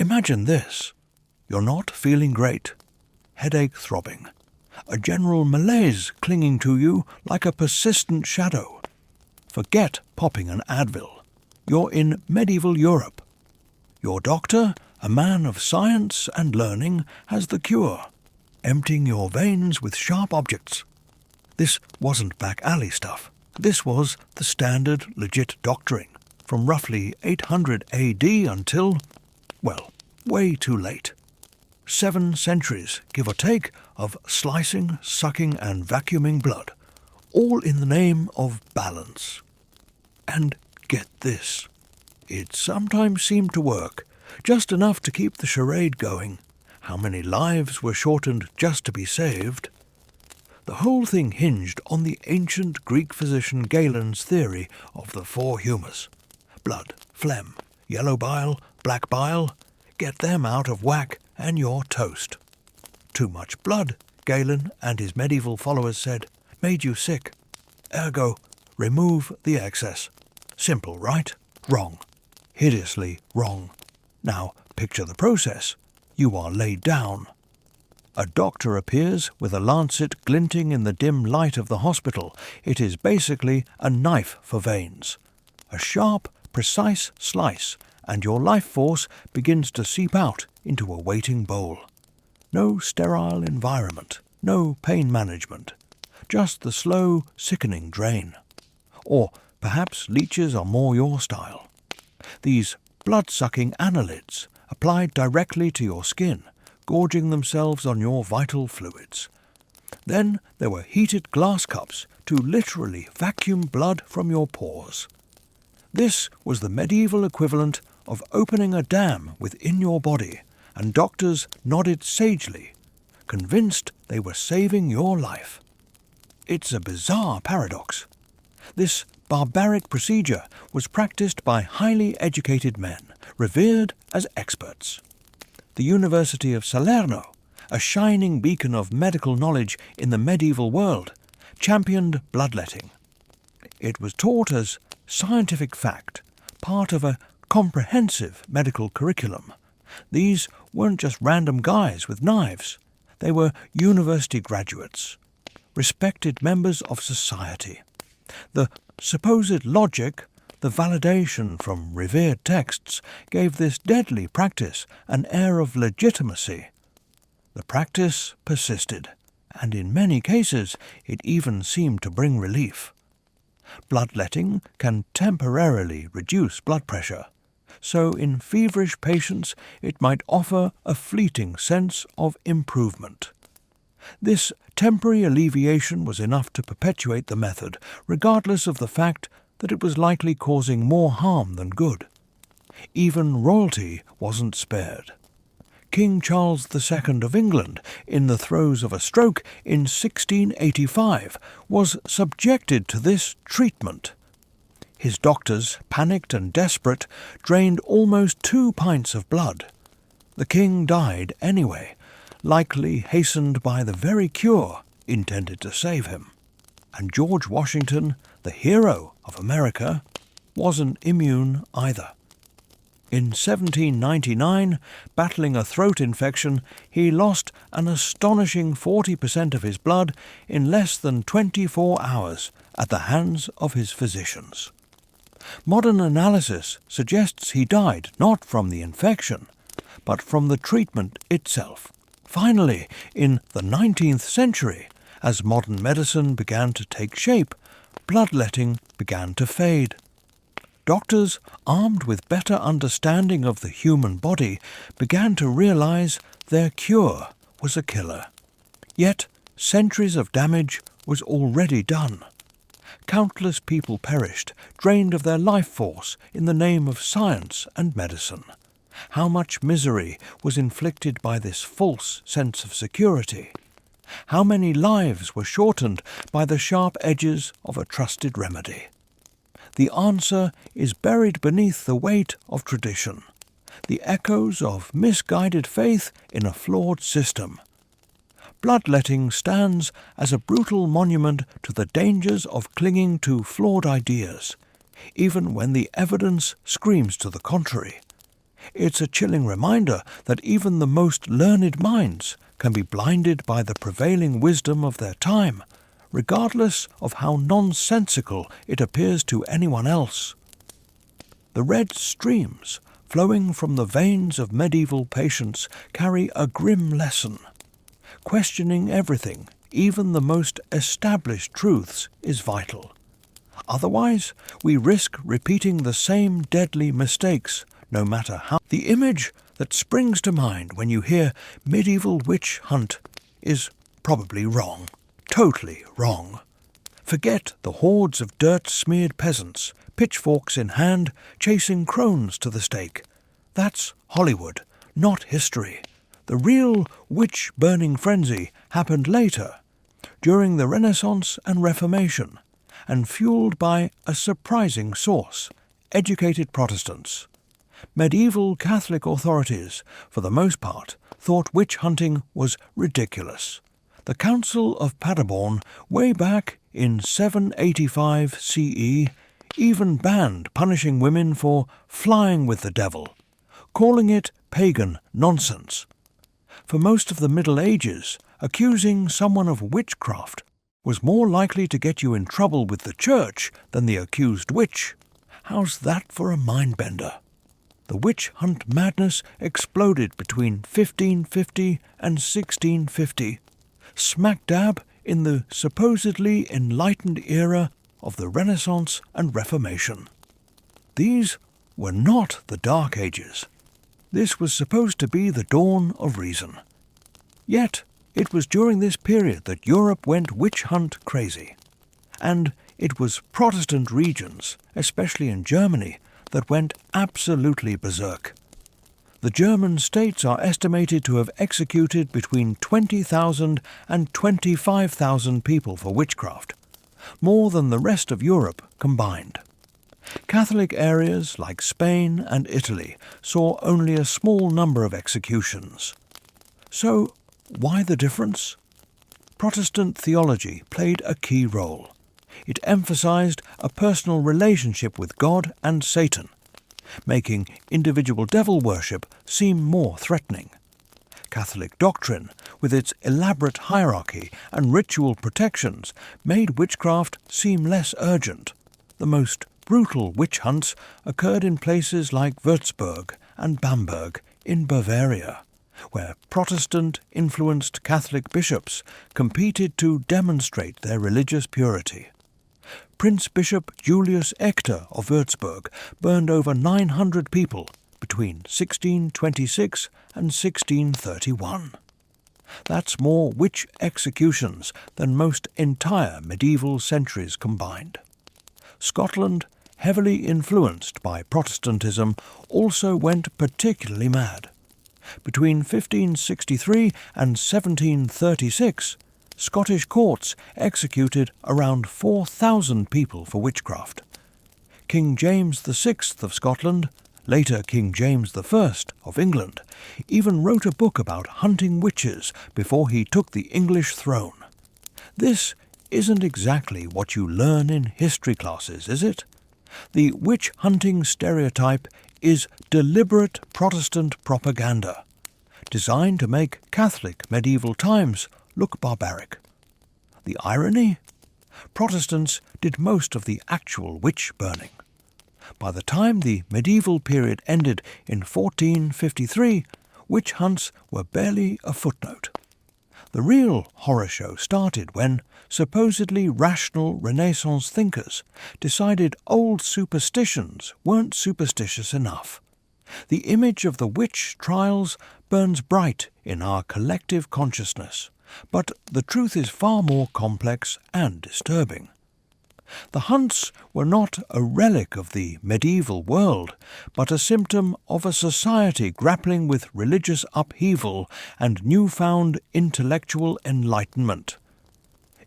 Imagine this. You're not feeling great. Headache throbbing. A general malaise clinging to you like a persistent shadow. Forget popping an Advil. You're in medieval Europe. Your doctor, a man of science and learning, has the cure, emptying your veins with sharp objects. This wasn't back alley stuff. This was the standard, legit doctoring, from roughly 800 AD until, well, way too late. 7 centuries, give or take, of slicing, sucking and vacuuming blood, all in the name of balance. And get this, it sometimes seemed to work, just enough to keep the charade going. How many lives were shortened just to be saved? The whole thing hinged on the ancient Greek physician Galen's theory of the 4 humours. Blood, phlegm, yellow bile, black bile. Get them out of whack and you're toast. Too much blood, Galen and his medieval followers said, made you sick. Ergo, remove the excess. Simple, right? Wrong. Hideously wrong. Now, picture the process. You are laid down. A doctor appears with a lancet glinting in the dim light of the hospital. It is basically a knife for veins. A sharp, precise slice, and your life force begins to seep out into a waiting bowl. No sterile environment, no pain management, just the slow, sickening drain. Or perhaps leeches are more your style. These blood-sucking annelids applied directly to your skin, gorging themselves on your vital fluids. Then there were heated glass cups to literally vacuum blood from your pores. This was the medieval equivalent of opening a dam within your body, and doctors nodded sagely, convinced they were saving your life. It's a bizarre paradox. This barbaric procedure was practiced by highly educated men, revered as experts. The University of Salerno, a shining beacon of medical knowledge in the medieval world, championed bloodletting. It was taught as scientific fact, part of a comprehensive medical curriculum. These weren't just random guys with knives. They were university graduates, respected members of society. The supposed logic, the validation from revered texts, gave this deadly practice an air of legitimacy. The practice persisted, and in many cases it even seemed to bring relief. Bloodletting can temporarily reduce blood pressure, so in feverish patients it might offer a fleeting sense of improvement. This temporary alleviation was enough to perpetuate the method, regardless of the fact that it was likely causing more harm than good. Even royalty wasn't spared. King Charles II of England, in the throes of a stroke in 1685, was subjected to this treatment. His doctors, panicked and desperate, drained almost 2 pints of blood. The king died anyway, likely hastened by the very cure intended to save him. And George Washington, the hero of America, wasn't immune either. In 1799, battling a throat infection, he lost an astonishing 40% of his blood in less than 24 hours at the hands of his physicians. Modern analysis suggests he died not from the infection, but from the treatment itself. Finally, in the 19th century, as modern medicine began to take shape, bloodletting began to fade. Doctors, armed with better understanding of the human body, began to realize their cure was a killer. Yet, centuries of damage was already done. Countless people perished, drained of their life force in the name of science and medicine. How much misery was inflicted by this false sense of security? How many lives were shortened by the sharp edges of a trusted remedy? The answer is buried beneath the weight of tradition, the echoes of misguided faith in a flawed system. Bloodletting stands as a brutal monument to the dangers of clinging to flawed ideas, even when the evidence screams to the contrary. It's a chilling reminder that even the most learned minds can be blinded by the prevailing wisdom of their time, regardless of how nonsensical it appears to anyone else. The red streams flowing from the veins of medieval patience carry a grim lesson. Questioning everything, even the most established truths, is vital. Otherwise, we risk repeating the same deadly mistakes, no matter how. The image that springs to mind when you hear medieval witch hunt is probably wrong. Totally wrong. Forget the hordes of dirt-smeared peasants, pitchforks in hand, chasing crones to the stake. That's Hollywood, not history. The real witch-burning frenzy happened later, during the Renaissance and Reformation, and fueled by a surprising source: educated Protestants. Medieval Catholic authorities, for the most part, thought witch hunting was ridiculous. The Council of Paderborn, way back in 785 CE, even banned punishing women for flying with the devil, calling it pagan nonsense. For most of the Middle Ages, accusing someone of witchcraft was more likely to get you in trouble with the church than the accused witch. How's that for a mind-bender? The witch hunt madness exploded between 1550 and 1650, smack dab in the supposedly enlightened era of the Renaissance and Reformation. These were not the Dark Ages. This was supposed to be the dawn of reason. Yet, it was during this period that Europe went witch hunt crazy. And it was Protestant regions, especially in Germany, that went absolutely berserk. The German states are estimated to have executed between 20,000 and 25,000 people for witchcraft, more than the rest of Europe combined. Catholic areas like Spain and Italy saw only a small number of executions. So, why the difference? Protestant theology played a key role. It emphasized a personal relationship with God and Satan, making individual devil worship seem more threatening. Catholic doctrine, with its elaborate hierarchy and ritual protections, made witchcraft seem less urgent. The most brutal witch hunts occurred in places like Würzburg and Bamberg in Bavaria, where Protestant-influenced Catholic bishops competed to demonstrate their religious purity. Prince Bishop Julius Ector of Würzburg burned over 900 people between 1626 and 1631. That's more witch executions than most entire medieval centuries combined. Scotland, heavily influenced by Protestantism, also went particularly mad. Between 1563 and 1736, Scottish courts executed around 4,000 people for witchcraft. King James VI of Scotland, later King James I of England, even wrote a book about hunting witches before he took the English throne. This isn't exactly what you learn in history classes, is it? The witch-hunting stereotype is deliberate Protestant propaganda, designed to make Catholic medieval times look barbaric. The irony? Protestants did most of the actual witch-burning. By the time the medieval period ended in 1453, witch hunts were barely a footnote. The real horror show started when supposedly rational Renaissance thinkers decided old superstitions weren't superstitious enough. The image of the witch trials burns bright in our collective consciousness, but the truth is far more complex and disturbing. The hunts were not a relic of the medieval world, but a symptom of a society grappling with religious upheaval and newfound intellectual enlightenment.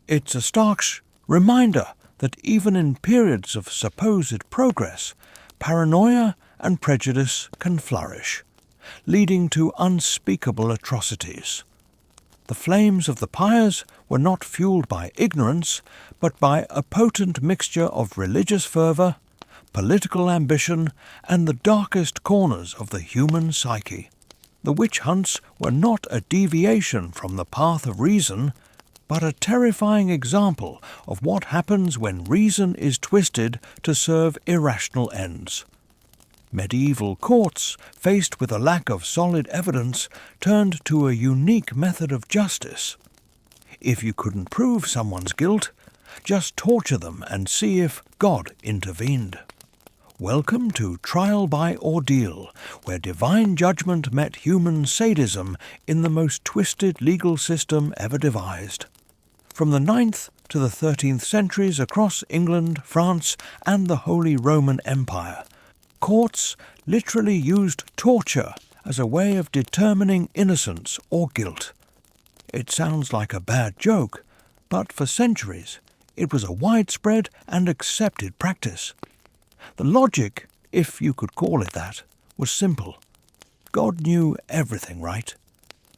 It's a stark reminder that even in periods of supposed progress, paranoia and prejudice can flourish, leading to unspeakable atrocities. The flames of the pyres were not fueled by ignorance, but by a potent mixture of religious fervour, political ambition, and the darkest corners of the human psyche. The witch hunts were not a deviation from the path of reason, but a terrifying example of what happens when reason is twisted to serve irrational ends. Medieval courts, faced with a lack of solid evidence, turned to a unique method of justice. If you couldn't prove someone's guilt, just torture them and see if God intervened. Welcome to Trial by Ordeal, where divine judgment met human sadism in the most twisted legal system ever devised. From the 9th to the 13th centuries across England, France, and the Holy Roman Empire, courts literally used torture as a way of determining innocence or guilt. It sounds like a bad joke, but for centuries it was a widespread and accepted practice. The logic, if you could call it that, was simple. God knew everything, right?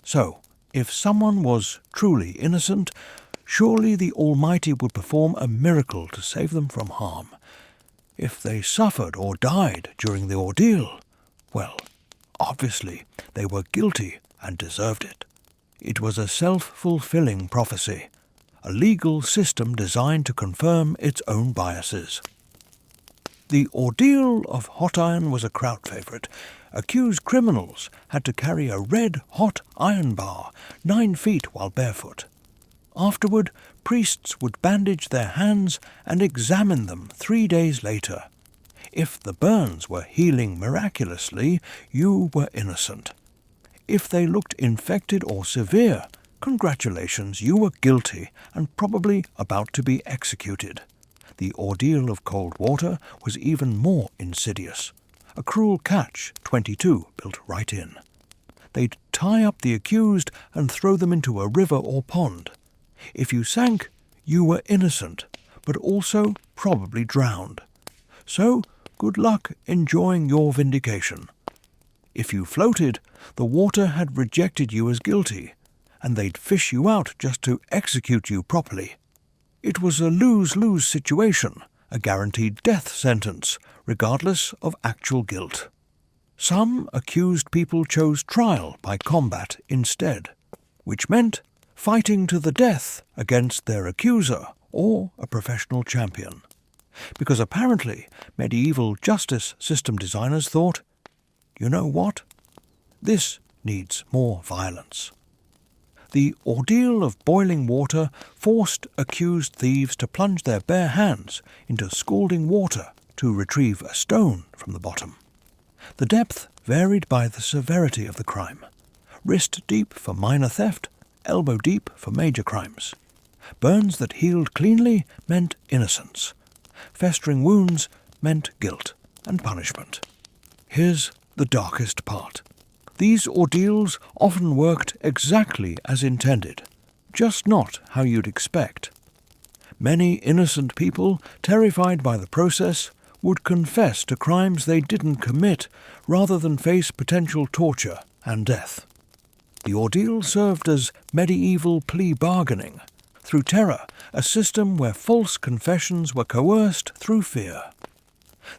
So, if someone was truly innocent, surely the Almighty would perform a miracle to save them from harm. If they suffered or died during the ordeal, well, obviously they were guilty and deserved it. It was a self-fulfilling prophecy, a legal system designed to confirm its own biases. The ordeal of hot iron was a crowd favourite. Accused criminals had to carry a red hot iron bar 9 feet while barefoot. Afterward, priests would bandage their hands and examine them 3 days later. If the burns were healing miraculously, you were innocent. If they looked infected or severe, congratulations, you were guilty and probably about to be executed. The ordeal of cold water was even more insidious. A cruel catch-22 built right in. They'd tie up the accused and throw them into a river or pond. If you sank, you were innocent, but also probably drowned. So, good luck enjoying your vindication. If you floated, the water had rejected you as guilty, and they'd fish you out just to execute you properly. It was a lose-lose situation, a guaranteed death sentence, regardless of actual guilt. Some accused people chose trial by combat instead, which meant fighting to the death against their accuser or a professional champion. Because apparently medieval justice system designers thought, you know what? This needs more violence. The ordeal of boiling water forced accused thieves to plunge their bare hands into scalding water to retrieve a stone from the bottom. The depth varied by the severity of the crime. Wrist deep for minor theft, elbow deep for major crimes. Burns that healed cleanly meant innocence. Festering wounds meant guilt and punishment. Here's the darkest part. These ordeals often worked exactly as intended, just not how you'd expect. Many innocent people, terrified by the process, would confess to crimes they didn't commit rather than face potential torture and death. The ordeal served as medieval plea bargaining, through terror, a system where false confessions were coerced through fear.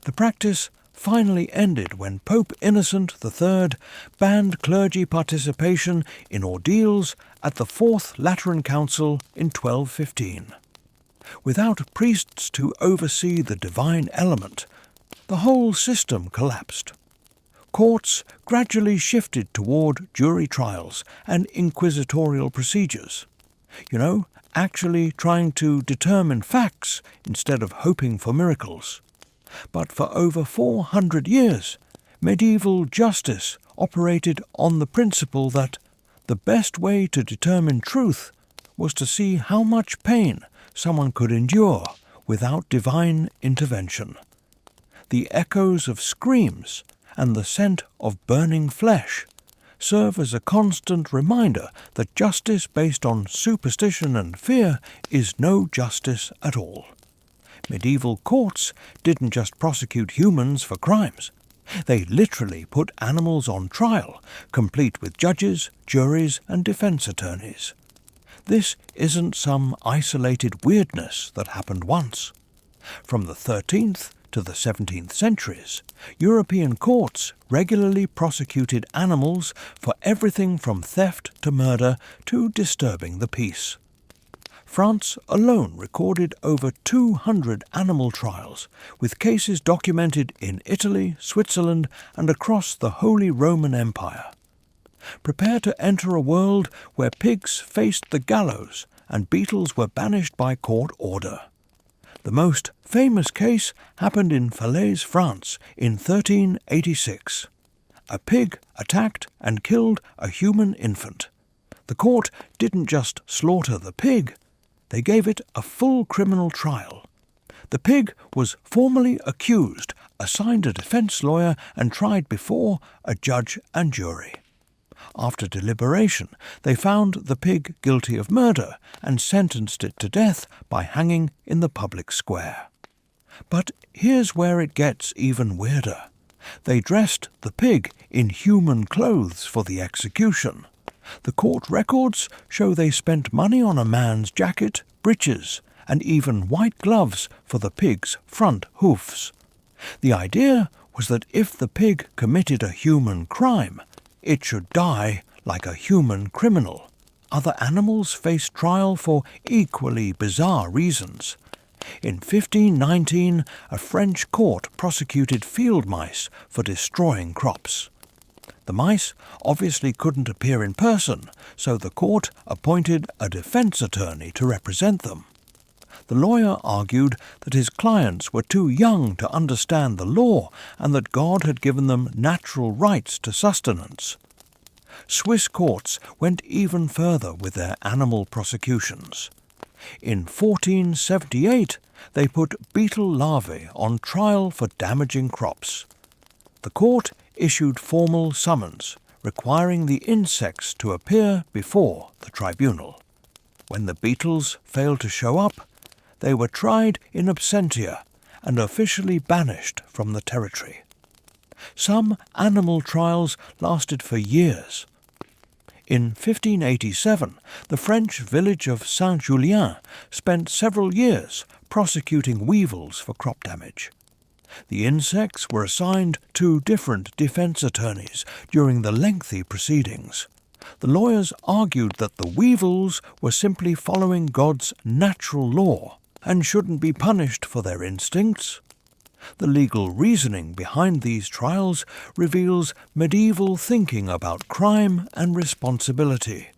The practice finally ended when Pope Innocent III banned clergy participation in ordeals at the Fourth Lateran Council in 1215. Without priests to oversee the divine element, the whole system collapsed. Courts gradually shifted toward jury trials and inquisitorial procedures. Actually trying to determine facts instead of hoping for miracles. But for over 400 years, medieval justice operated on the principle that the best way to determine truth was to see how much pain someone could endure without divine intervention. The echoes of screams and the scent of burning flesh serve as a constant reminder that justice based on superstition and fear is no justice at all. Medieval courts didn't just prosecute humans for crimes. They literally put animals on trial, complete with judges, juries, and defense attorneys. This isn't some isolated weirdness that happened once. From the 13th to the 17th centuries, European courts regularly prosecuted animals for everything from theft to murder to disturbing the peace. France alone recorded over 200 animal trials, with cases documented in Italy, Switzerland, and across the Holy Roman Empire. Prepare to enter a world where pigs faced the gallows and beetles were banished by court order. The most famous case happened in Falaise, France, in 1386. A pig attacked and killed a human infant. The court didn't just slaughter the pig, they gave it a full criminal trial. The pig was formally accused, assigned a defense lawyer, and tried before a judge and jury. After deliberation, they found the pig guilty of murder and sentenced it to death by hanging in the public square. But here's where it gets even weirder. They dressed the pig in human clothes for the execution. The court records show they spent money on a man's jacket, breeches, and even white gloves for the pig's front hoofs. The idea was that if the pig committed a human crime, it should die like a human criminal. Other animals faced trial for equally bizarre reasons. In 1519, a French court prosecuted field mice for destroying crops. The mice obviously couldn't appear in person, so the court appointed a defense attorney to represent them. The lawyer argued that his clients were too young to understand the law and that God had given them natural rights to sustenance. Swiss courts went even further with their animal prosecutions. In 1478, they put beetle larvae on trial for damaging crops. The court issued formal summons requiring the insects to appear before the tribunal. When the beetles failed to show up, they were tried in absentia and officially banished from the territory. Some animal trials lasted for years. In 1587, the French village of Saint-Julien spent several years prosecuting weevils for crop damage. The insects were assigned 2 different defense attorneys during the lengthy proceedings. The lawyers argued that the weevils were simply following God's natural law and shouldn't be punished for their instincts. The legal reasoning behind these trials reveals medieval thinking about crime and responsibility.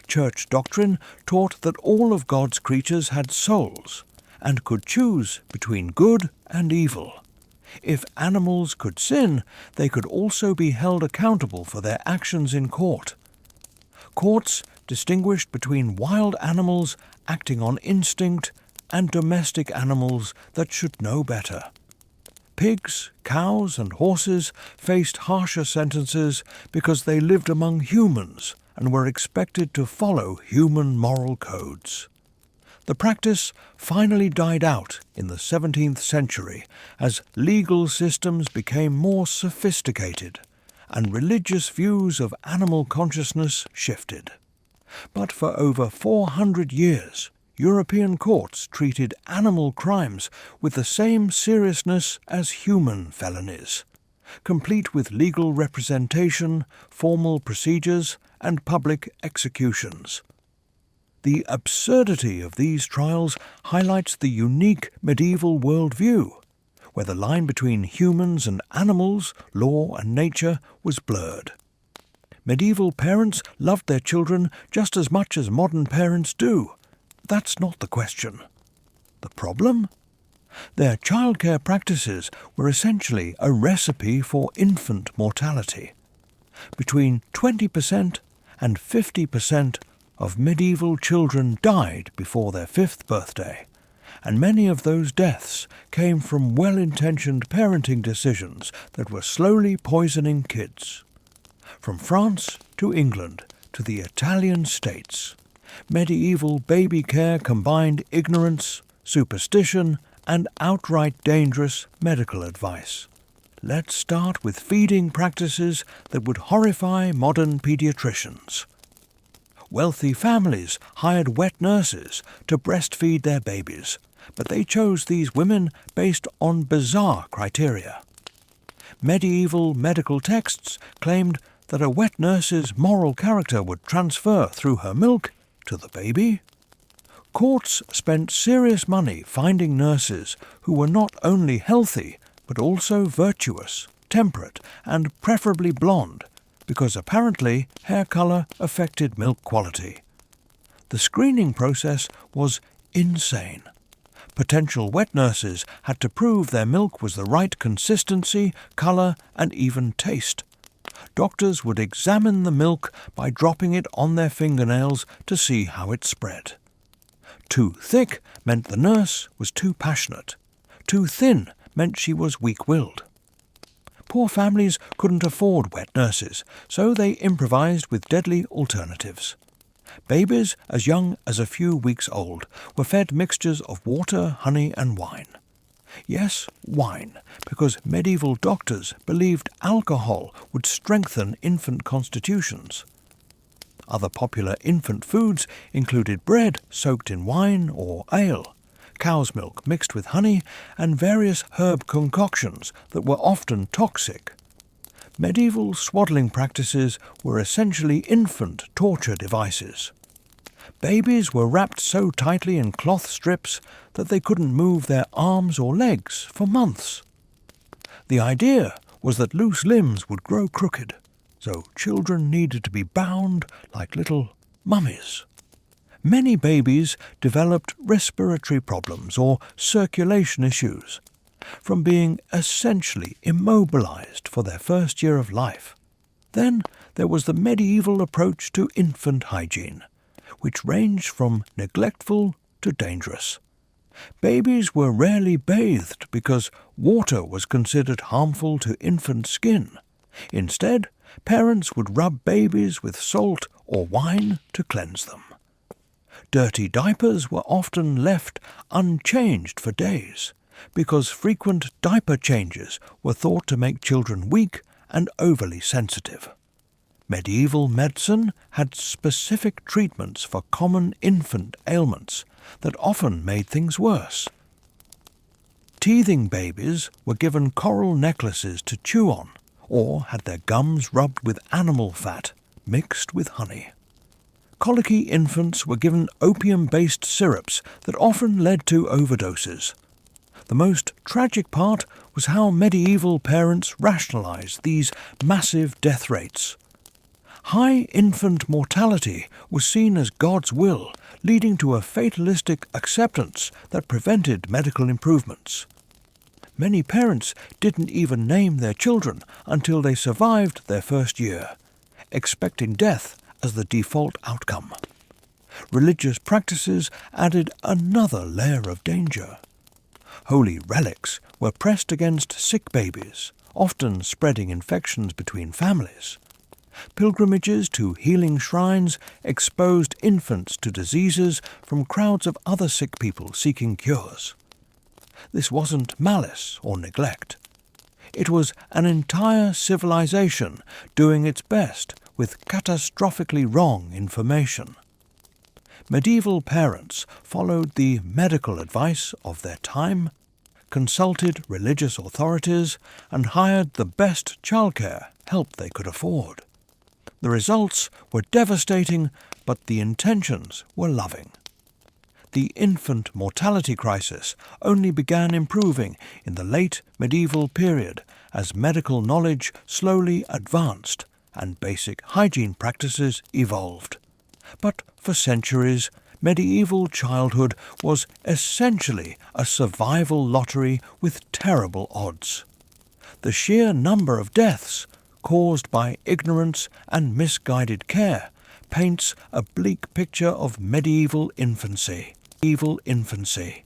Church doctrine taught that all of God's creatures had souls and could choose between good and evil. If animals could sin, they could also be held accountable for their actions in court. Courts distinguished between wild animals acting on instinct and domestic animals that should know better. Pigs, cows, and horses faced harsher sentences because they lived among humans and were expected to follow human moral codes. The practice finally died out in the 17th century as legal systems became more sophisticated and religious views of animal consciousness shifted. But for over 400 years, European courts treated animal crimes with the same seriousness as human felonies, complete with legal representation, formal procedures, and public executions. The absurdity of these trials highlights the unique medieval worldview, where the line between humans and animals, law and nature, was blurred. Medieval parents loved their children just as much as modern parents do. That's not the question. The problem? Their childcare practices were essentially a recipe for infant mortality. Between 20% and 50% of medieval children died before their 5th birthday, and many of those deaths came from well-intentioned parenting decisions that were slowly poisoning kids. From France to England to the Italian states, medieval baby care combined ignorance, superstition, and outright dangerous medical advice. Let's start with feeding practices that would horrify modern pediatricians. Wealthy families hired wet nurses to breastfeed their babies, but they chose these women based on bizarre criteria. Medieval medical texts claimed that a wet nurse's moral character would transfer through her milk to the baby. Courts spent serious money finding nurses who were not only healthy but also virtuous, temperate, and preferably blonde, because apparently hair colour affected milk quality. The screening process was insane. Potential wet nurses had to prove their milk was the right consistency, colour, and even taste. Doctors would examine the milk by dropping it on their fingernails to see how it spread. Too thick meant the nurse was too passionate. Too thin meant she was weak-willed. Poor families couldn't afford wet nurses, so they improvised with deadly alternatives. Babies as young as a few weeks old were fed mixtures of water, honey, and wine. Yes, wine, because medieval doctors believed alcohol would strengthen infant constitutions. Other popular infant foods included bread soaked in wine or ale, cow's milk mixed with honey, and various herb concoctions that were often toxic. Medieval swaddling practices were essentially infant torture devices. Babies were wrapped so tightly in cloth strips that they couldn't move their arms or legs for months. The idea was that loose limbs would grow crooked, so children needed to be bound like little mummies. Many babies developed respiratory problems or circulation issues from being essentially immobilized for their first year of life. Then there was the medieval approach to infant hygiene, which ranged from neglectful to dangerous. Babies were rarely bathed because water was considered harmful to infant skin. Instead, parents would rub babies with salt or wine to cleanse them. Dirty diapers were often left unchanged for days, because frequent diaper changes were thought to make children weak and overly sensitive. Medieval medicine had specific treatments for common infant ailments that often made things worse. Teething babies were given coral necklaces to chew on, or had their gums rubbed with animal fat mixed with honey. Colicky infants were given opium-based syrups that often led to overdoses. The most tragic part was how medieval parents rationalized these massive death rates. High infant mortality was seen as God's will, leading to a fatalistic acceptance that prevented medical improvements. Many parents didn't even name their children until they survived their first year, expecting death as the default outcome. Religious practices added another layer of danger. Holy relics were pressed against sick babies, often spreading infections between families. Pilgrimages to healing shrines exposed infants to diseases from crowds of other sick people seeking cures. This wasn't malice or neglect. It was an entire civilization doing its best with catastrophically wrong information. Medieval parents followed the medical advice of their time, consulted religious authorities, and hired the best childcare help they could afford. The results were devastating, but the intentions were loving. The infant mortality crisis only began improving in the late medieval period as medical knowledge slowly advanced and basic hygiene practices evolved. But for centuries, medieval childhood was essentially a survival lottery with terrible odds. The sheer number of deaths caused by ignorance and misguided care paints a bleak picture of medieval infancy. Evil infancy.